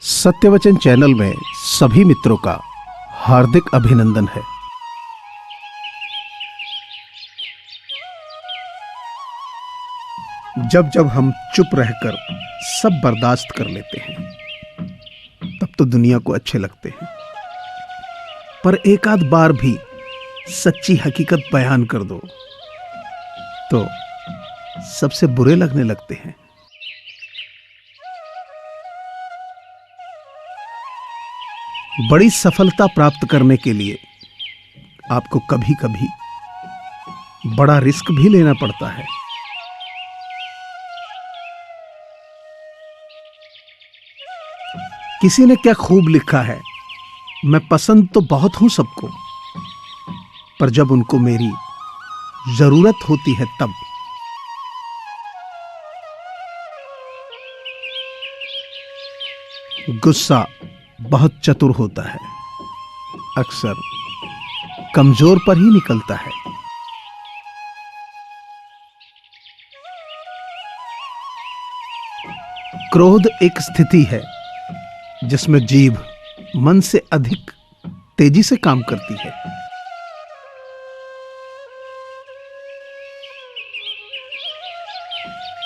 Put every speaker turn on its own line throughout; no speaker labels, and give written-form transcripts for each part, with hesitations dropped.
सत्यवचन channel में सभी मित्रों का हार्दिक अभिनंदन है। जब जब हम चुप रहकर सब बर्दाश्त कर लेते हैं तब तो दुनिया को अच्छे लगते हैं, पर एक आध बार भी सच्ची हकीकत बयान कर दो तो सबसे बुरे लगने लगते हैं। बड़ी सफलता प्राप्त करने के लिए आपको कभी कभी बड़ा रिस्क भी लेना पड़ता है। किसी ने क्या खूब लिखा है, मैं पसंद तो बहुत हूं सबको, पर जब उनको मेरी जरूरत होती है तब। गुस्सा बहुत चतुर होता है, अक्सर कमजोर पर ही निकलता है। क्रोध एक स्थिति है जिसमें जीभ मन से अधिक तेजी से काम करती है।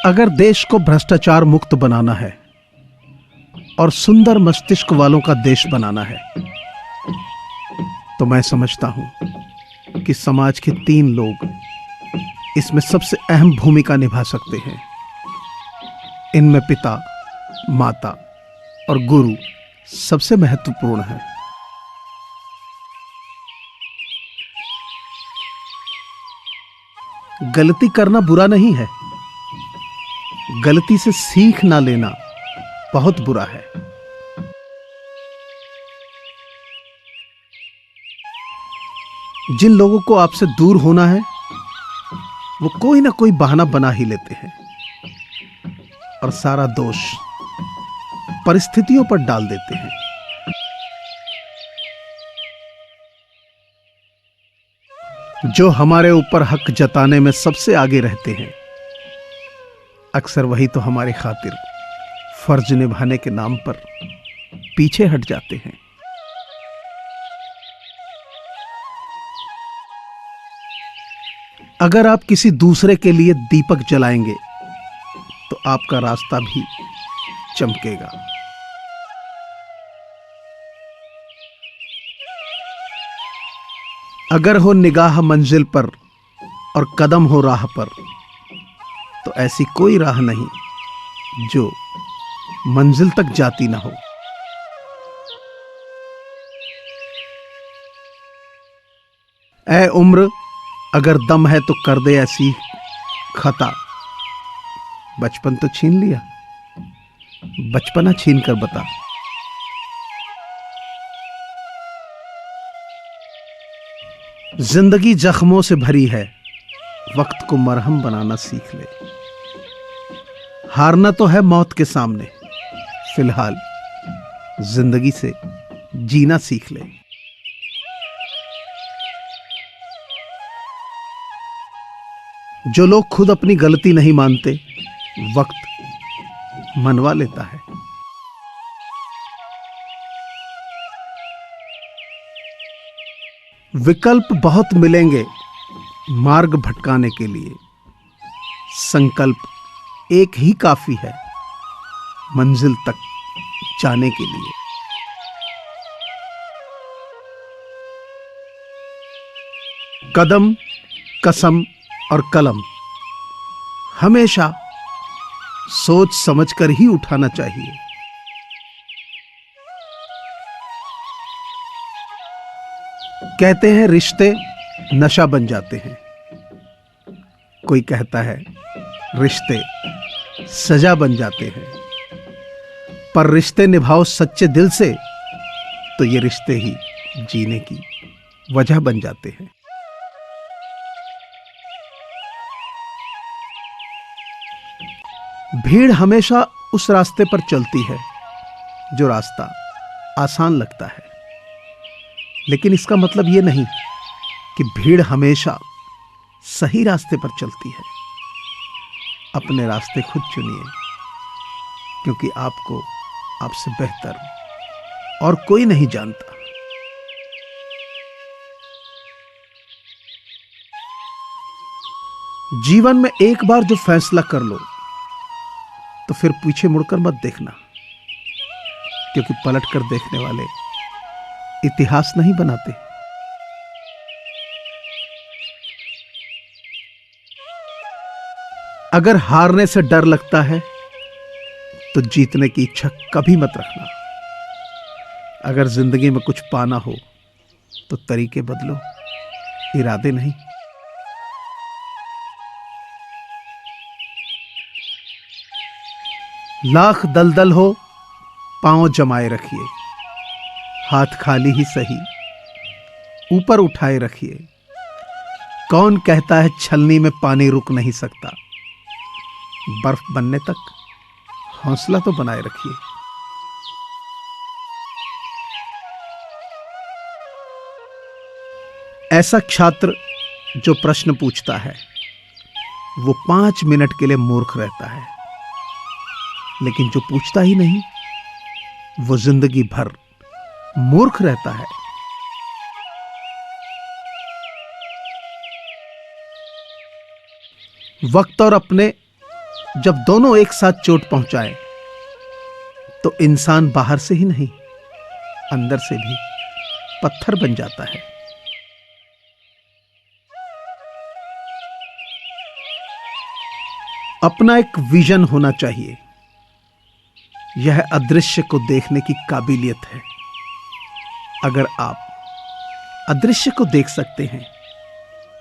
अगर देश को भ्रष्टाचार मुक्त बनाना है और सुंदर मस्तिष्क वालों का देश बनाना है तो मैं समझता हूं कि समाज के 3 लोग इसमें सबसे अहम भूमिका निभा सकते हैं। इनमें पिता, माता और गुरु सबसे महत्वपूर्ण है। गलती करना बुरा नहीं है, गलती से सीख ना लेना बहुत बुरा है। जिन लोगों को आपसे दूर होना है वो कोई ना कोई बहाना बना ही लेते हैं और सारा दोष परिस्थितियों पर डाल देते हैं। जो हमारे ऊपर हक जताने में सबसे आगे रहते हैं अक्सर वही तो हमारी खातिर फर्ज निभाने के नाम पर पीछे हट जाते हैं। अगर आप किसी दूसरे के लिए दीपक जलाएंगे तो आपका रास्ता भी चमकेगा। अगर हो निगाह मंजिल पर और कदम हो राह पर तो ऐसी कोई राह नहीं जो मंजिल तक जाती ना हो। ऐ उम्र अगर दम है तो कर दे ऐसी खता, बचपन तो छीन लिया, बचपना छीन कर बता। जिंदगी जख्मों से भरी है, वक्त को मरहम बनाना सीख ले। हारना तो है मौत के सामने, फिलहाल जिंदगी से जीना सीख ले। जो लोग खुद अपनी गलती नहीं मानते, वक्त मनवा लेता है। विकल्प बहुत मिलेंगे मार्ग भटकाने के लिए, संकल्प एक ही काफी है मंजिल तक जाने के लिए। कदम, कसम और कलम हमेशा सोच समझकर ही उठाना चाहिए। कहते हैं रिश्ते नशा बन जाते हैं, कोई कहता है रिश्ते सजा बन जाते हैं, पर रिश्ते निभाओ सच्चे दिल से तो ये रिश्ते ही जीने की वजह बन जाते हैं। भीड़ हमेशा उस रास्ते पर चलती है जो रास्ता आसान लगता है, लेकिन इसका मतलब यह नहीं कि भीड़ हमेशा सही रास्ते पर चलती है। अपने रास्ते खुद चुनिए, क्योंकि आपको आपसे बेहतर और कोई नहीं जानता। जीवन में एक बार जो फैसला कर लो तो फिर पीछे मुड़कर मत देखना, क्योंकि पलट कर देखने वाले इतिहास नहीं बनाते। अगर हारने से डर लगता है तो जीतने की इच्छा कभी मत रखना। अगर जिंदगी में कुछ पाना हो तो तरीके बदलो, इरादे नहीं। लाख दलदल हो, पांव जमाए रखिए, हाथ खाली ही सही ऊपर उठाए रखिए। कौन कहता है छलनी में पानी रुक नहीं सकता? बर्फ बनने तक हौसला तो बनाए रखिए। ऐसा छात्र जो प्रश्न पूछता है वो 5 मिनट के लिए मूर्ख रहता है, लेकिन जो पूछता ही नहीं वो जिंदगी भर मूर्ख रहता है। वक्त और अपने जब दोनों एक साथ चोट पहुंचाए तो इंसान बाहर से ही नहीं अंदर से भी पत्थर बन जाता है। अपना एक विजन होना चाहिए। यह अदृश्य को देखने की काबिलियत है। अगर आप अदृश्य को देख सकते हैं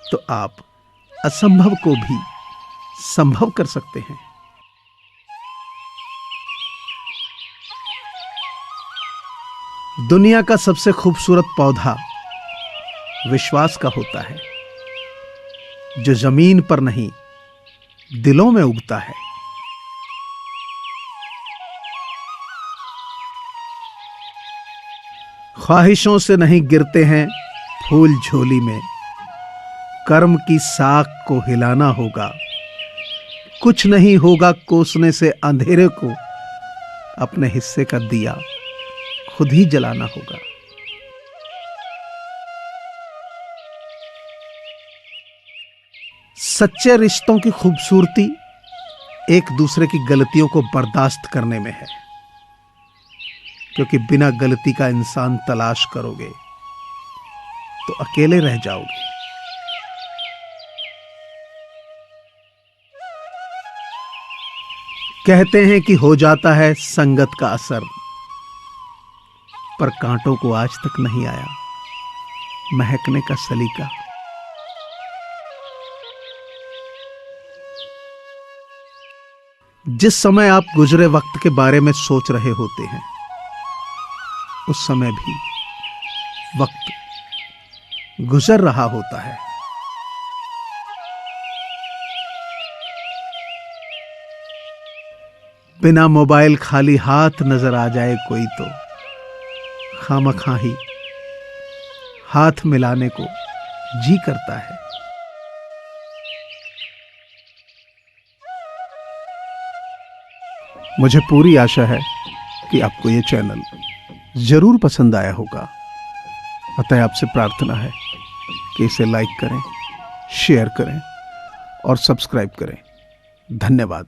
तो आप असंभव को भी संभव कर सकते हैं। दुनिया का सबसे खूबसूरत पौधा विश्वास का होता है, जो जमीन पर नहीं दिलों में उगता है। ख्वाहिशों से नहीं गिरते हैं फूल झोली में, कर्म की साख को हिलाना होगा। कुछ नहीं होगा कोसने से अंधेरे को, अपने हिस्से का दिया खुद ही जलाना होगा। सच्चे रिश्तों की खूबसूरती एक दूसरे की गलतियों को बर्दाश्त करने में है, क्योंकि बिना गलती का इंसान तलाश करोगे तो अकेले रह जाओगे। कहते हैं कि हो जाता है संगत का असर, पर कांटों को आज तक नहीं आया महकने का सलीका। जिस समय आप गुजरे वक्त के बारे में सोच रहे होते हैं, उस समय भी वक्त गुजर रहा होता है। बिना मोबाइल खाली हाथ नजर आ जाए कोई तो खामखा ही हाथ मिलाने को जी करता है। मुझे पूरी आशा है कि आपको ये चैनल जरूर पसंद आया होगा। अतः आपसे प्रार्थना है कि इसे लाइक करें, शेयर करें और सब्सक्राइब करें। धन्यवाद।